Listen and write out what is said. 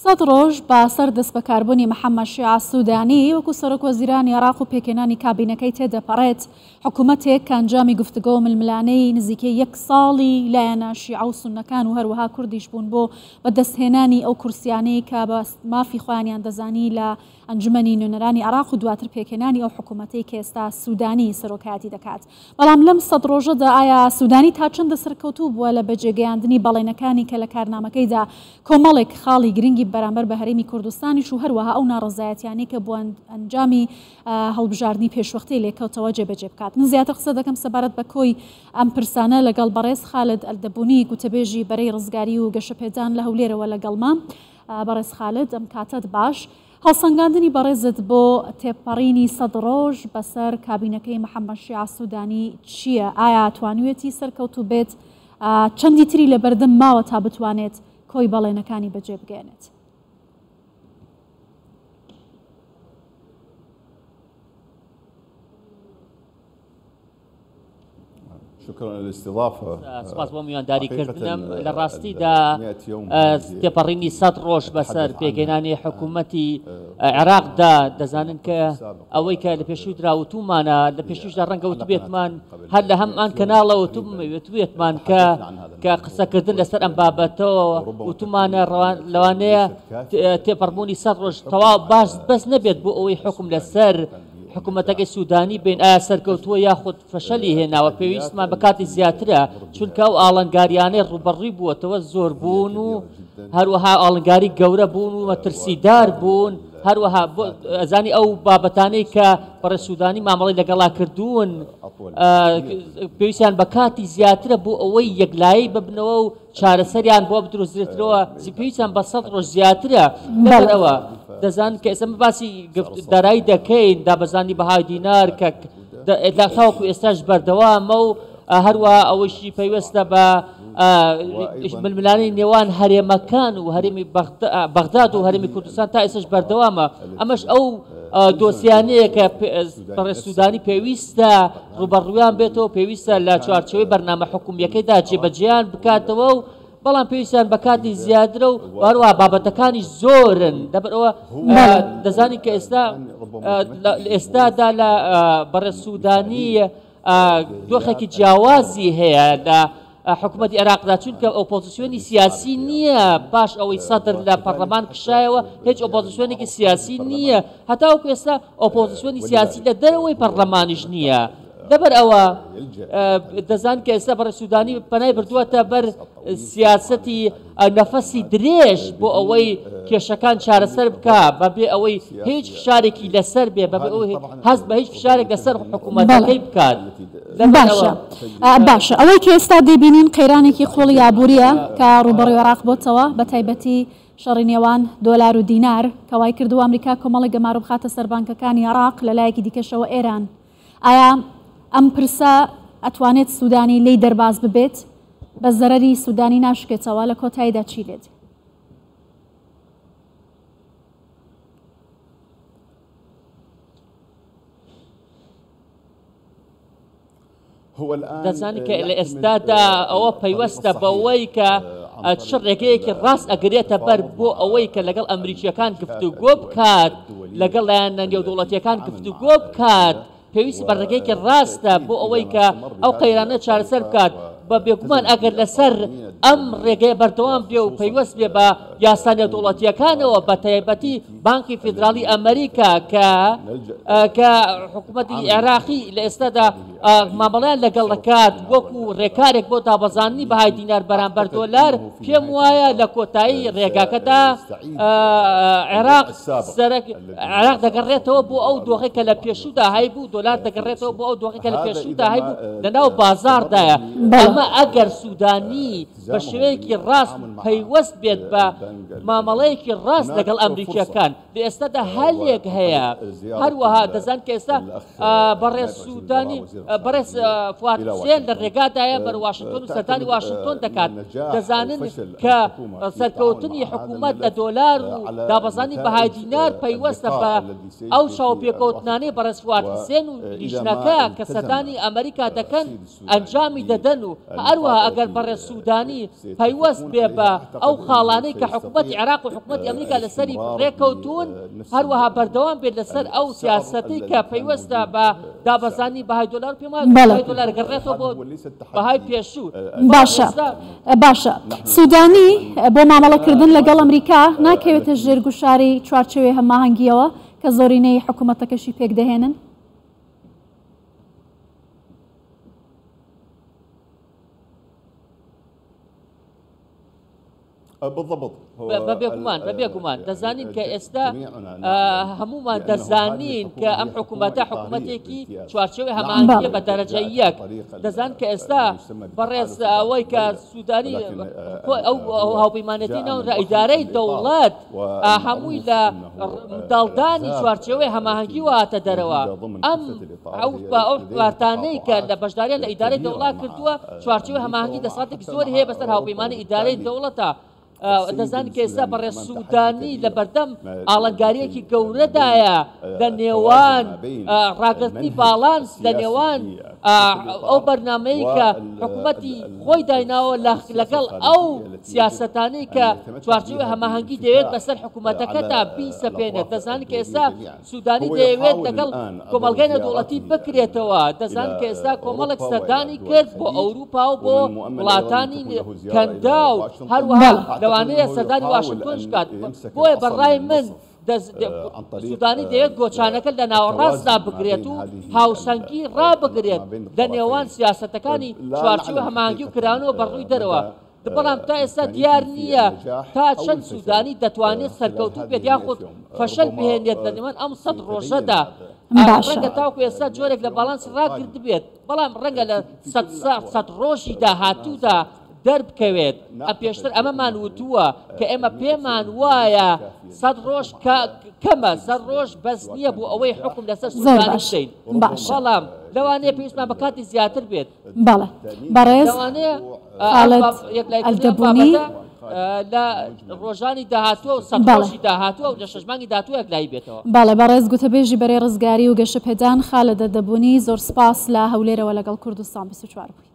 سەد ڕۆژ بە سەر دەست بەکاربوونی محەممەد شیع سوودانی وەکو سەرۆک وەزیرانی عێراق و پێکێنانی کابینەکەی تێدەپەڕێت حکوومەتێک کە ئەنجامی گفتوگۆ ململانەی نزیکەی 1 ساڵی لایەنە شیع و سوننەکان و هەروەها کوردیش بوون بۆ بەدەستهێنانی ئەو کورسیانەی کە بە مافی خۆیانیان دەزانی لە ئەنجومەنی نوێنەرانی عێراق و دواتر پێکێنانی ئەو حکوومەتەی کە ئێستا سوودانی سەرۆکایەتی دەکات. بەڵام لەم 100 ڕۆژەدا ئایا سوودانی تا چەندە سەرکەوتوو بووە لە بەجێگەیاندنی بەڵێنەکانی کە لە کارنامەکەیدا کۆمەڵێک خاڵی گرنگی بەرامبەر بە هەرێمی کوردستانیش و هەروەها ئەو ناڕەزایەتیانەی کە بۆ ئەنجامی هەڵبژاردننی پێشوەختەی لێکەوتەوە جێبەجێ بکات. من زیاتر قسە دەکەم سەبارەت بە کۆی ئەم پرسانە لەگەڵ بەڕێز خالد ئەلدەبوونی گوتەبێژی بەرەی ڕزگاری و گەشەپێدان لە هەولێرەوە لەگەڵما. بەڕێز خالد ئەم کاتت باش. هەڵسەنگاندنی بەڕێزت بۆ تێپەڕینی 100 ڕۆژ بەسەر کابینەکەی محەممەد شیع سوودانی چییە؟ ئایا توانوێتی سەرکەوتوو بێت؟ چەندی تری لە بەردەم ماوە تا بتوانێت کۆی بەڵێنەکانی بەجێ بگێنێت؟ شكرا للاستضافة. سپاس بۆ میوانداریکردنم لە ڕاستیدا تێپەڕینی 100 ڕۆژ بەسەر پێگەێنانی حکوومەتی عێراقدا دەزانن کە ئەوەی کە لە پێشووی دراوتومانە لە پێشوشدا ڕەنگە وتبێتمان هەر لە هەمان کەناڵە وتوێتمان کە قسەکردن لەسەر ئەم بابەتەوە وتمانە لەوانەیە تێپەڕبوونی 100 ڕۆژ تەواو باش بەس نەبێت بۆ ئەوەی حکم لەسەر حکوومەتەکەی سوودانی بین ئایا سەرکەوتووە یاخود فەشەلی هێناوە پێویستمان بە کاتی زیاترە چونکە ئەو ئاڵنگاریانەی ڕوبەڕووی بووەتەوە زۆر بوون و هەروەها ئاڵنگاری گەورە بوون و مەترسیدار بوون هەروەها ئەزانی ئەو بابەتانەی کە بەڕێز سوودانی مامەڵی لەگەڵا کردوون پێویستیان بە کاتی زیاترە بۆ ئەوەی یەکلایی ببنەوە و چارەسەریان بۆ بدرۆزرێتەوە پێویستیان بە 100 ڕۆژ زیاترە لەبەرەوە دەزان کە ئێستا باسی دارایی دەکەین دابەزانی بەهای دینار کە تاوەکو ئێستاش بەردەوامە و هەروە ئەوەشی پەیوەستە بە ململانەی نێوان هەرێمەکان و هەرێمی بەغداد و هەرێمی کوردستان تا ئێستاش بەردەوامە. ئەمەش ئەو دۆسیانەیە کە بەڕێز سوودانی پێویستە ڕوبەڕوویان بێتەوە پێویستە لە چوارچەوەی بەرنامە حکوومیەکەیدا جێبەجێیان بکاتەوە و بەڵام پێویستیان بە کاتی زیادرە و هەروە بابەتەکانی زۆرن لەبەرەوە دەزانی کە ئێستادا لە بەڕێز سوودانی دۆخێکی جیاوازی هەیە لە حکوومەتی عێراقدا چونکە ئۆپۆزیسیۆنی سیاسی نییە باش ئەوەی سەدر لە پەرلەمان کشایەوە هیچ ئۆپۆزیسیۆنێکی سیاسی نییە هەتاوەکو ئێستا ئۆپۆزیسیۆنی سیاسی لە دەرەوەی پەرلەمانیش نییە. لەبەر ئەوە دەزان کە ئێستا بەڕێز سوودانی پەنای بردووەتە بەر سیاسەتی نەفەسی درێژ بۆ ئەوەی کێشەکان چارەسەر بکە بەبێ ئەوەی هیچ فشارێکی لەسەر بێ بەبێ ئەوەی هەست بە هیچ فشارێک لەسەر حکوومەتەکەی بکات. باشە ئەوەی کە ئێستا دەبینین قەیرانێکی خۆڵی ئابوووریە کە ڕوبەڕووی عێراق بۆتەوە بە تایبەتی شەڕی نێوان دۆلار و دینار کەوای کردو ئەمریکا کۆمەڵی گەمارە بخاتە سەربانکەکانی عێراق لە لایەکی دیکەشەوە ئێران. ئایا ئەم پرسە ئەتوانێت سوودانی لی دەرباز ببێت بە زەرەری سوودانی ناشکێتەوە لە کۆتاییدا چی لێت؟ دەزانی کە لە ئێستادا ئەوە پەیوەستە بەوەی کە ڕێگەیەکی ڕاست ئەگرێتە بەر بۆ ئەوەی کە لەگەڵ ئەمریکیەکان گفتوگۆ بکات لەگەڵ لایەنە نێودوڵەتیەکان گفتوگۆ بکات پێویستی بەڕێگەیەکی ڕاستە بۆ ئەوەی کە ئەو قەیرانە چارەسەر بکات بە بێگومان ئەگەر لەسەر ئەم ڕێگەیە بەردەوام بێ و پەیوەست بێ بە یاسا نێودوڵەتیەکانەوە بە تایبەتی بانکی فیدراڵی ئەمریکا کە حکوومەتی عێراقی لە ئێستادا مامەڵیان لەگەڵ دەکات وەکو ڕێکارێک بۆ دابەزاننی بەهای دینار بەرامبەر دۆلار پێم وایە لە کۆتایی ڕێگاکەدا عێراق دەگەڕێتەوە بۆ ئەو دۆخێک کە لە پێشوودا هەیبوو دۆلار دەگەڕێتەوە بۆ ئەو دۆخێک کە لە پێشوودا هەیبوو لەناو بازاردایە. ئەمە ئەگەر سوودانی بە شێوەیەکی ڕاست پەیوەست بێت بە مامەڵەیەکی ڕاست لەگەڵ ئەمریکیەکان لە ئێستادا هەلێک هەیە هەروەها دەزان کە ئێستا بەڕێز سوودانی بەڕێز فواد حوسێن لە ڕێگادایە بەر واشنگتن و سەردانی واشنگتن دەکات دەزانن کە سەرکەوتنی حکوومەت لە دۆلار و دابەزانی بەهای دینار پەیوەستە بە ئەو چاوپێکەوتنانەی بەڕێز فواد حوسێن و لیژنەکە کە سەردانی ئەمریکا دەکەن ئەنجامی دەدەن و هەروەها ئەگەر بەڕێز سوودانی پەیوەست بێ بە ئەو خاڵانەی کە حکوومەتی عێراق و حکوومەتی ئەمریکا لەسەری ڕێکەوتون هەروەها بەردەوام بێت لەسەر ئەو سیاسەتی کە پەیوەستە بە دابەزانی بەهای دۆلار پێمان دۆلار گەڕێتەوە بۆ بەهای پێشوو. باشە سوودانی بۆ مامەڵەکردن لەگەڵ ئەمریکا ناکەوێتە ژێر گوشاری چوارچێوەی هەماهەنگیەوە کە زۆرینەی حکوومەتەکەشی پێک دەهێنن؟ بالضبط بەبێگومان دەزانین کە ئێستا هەمومان دەزانین کە ئەم حکوومەتە حکوومەتێکی چوارچێوەی هەماهەنگیە بە دەرەجە یەک دەزان کە ئێستا بەڕێز ئەوەی کە سوودانی ئەو هاوپەیمانەتی ناونرا ئیدارەی دەوڵەت هەمووی لە داڵدانی چوارچێوەی هەماهەنگی واتە دەرەوە ئەم ئەو وارتانەی کە لە بەشداریان لە ئیدارەی دەوڵات کردووە چوارچێوەی هەماهەنگی دەساتێکی زۆر هەیە بەسەر هاوپەیمانی ئیدارەی دەوڵەتە. دەزانین کە ئێستا بەڕێز سوودانی لە بەردەم ئاڵنگاریەکی گەورەدایە لە نێوان ڕاگررتنی باڵانس لە نێوان ئەو بەرنامەی کە حکوومەتی خۆی دایناوە لەگەڵ ئەو سیاسەتانەی کە چوارچێوەی هەماهەنگی دەوێت بەسەر حکوومەتەکەتا بیسەپێنێت. دەزانین کە ئێستا سوودانی دەیەوێت لەگەڵ کۆمەڵگەی نەدووڵەتی بکرێتەوە. دەزانین کە ئێستا کۆمەڵێک سەردانی کرد بۆ ئەوروپا و بۆ وڵاتانی کەندا و هەروەها لەوانەیە سەردانی واشنگتن شکات. بۆیە بەڕای من سوودانی دەوێت گۆچانەکە لە ناوەڕاستدا بگرێت و هاوسەنگی ڕابگرێت لە نێوان سیاسەتەکانی چوارچێوە هەماهەنگی و کراونەوە بەڕووی دەرەوە. بەڵام تا ئێستا دیار نییە تا چەند سوودانی دەتوانێت سەرکەوتوو بێت یاخود فەشەل بهێنێت لە نێوان ئەم 100 ڕۆژەدا. ڕەنگە تاوکو ئێستا جۆرێک لە باڵانس ڕاگرت بێت بەڵام ڕەنگە لە 100 ڕۆژی داهاتوودا دەربکەوێت. پێشتر ئەمەمان وتووە کە ئێمە پێمان وایە 100 ڕۆژ کەمە 100 ڕۆژ بەس نییە بۆ ئەوەی حکم لەسەر سوودانی بشەین. بەڵام لەوانەیە پێویستمان بە کاتی زیاتر بێت. بەڵێ بەڕێز ئەلدەبوونی لە ڕۆژانی داهاتووە و 100 ڕۆژی داهاتووە و لە 6 مانگی داهاتووە یەکلایی بێتەوە. بەڵێ بەڕێز گوتەبێژی بەرەی ڕزگاری و گەشەپێدان خالد ئەلدەبوونی زۆر سپاس لە هەولێرەوە لەگەڵ کوردستان 24 بووی.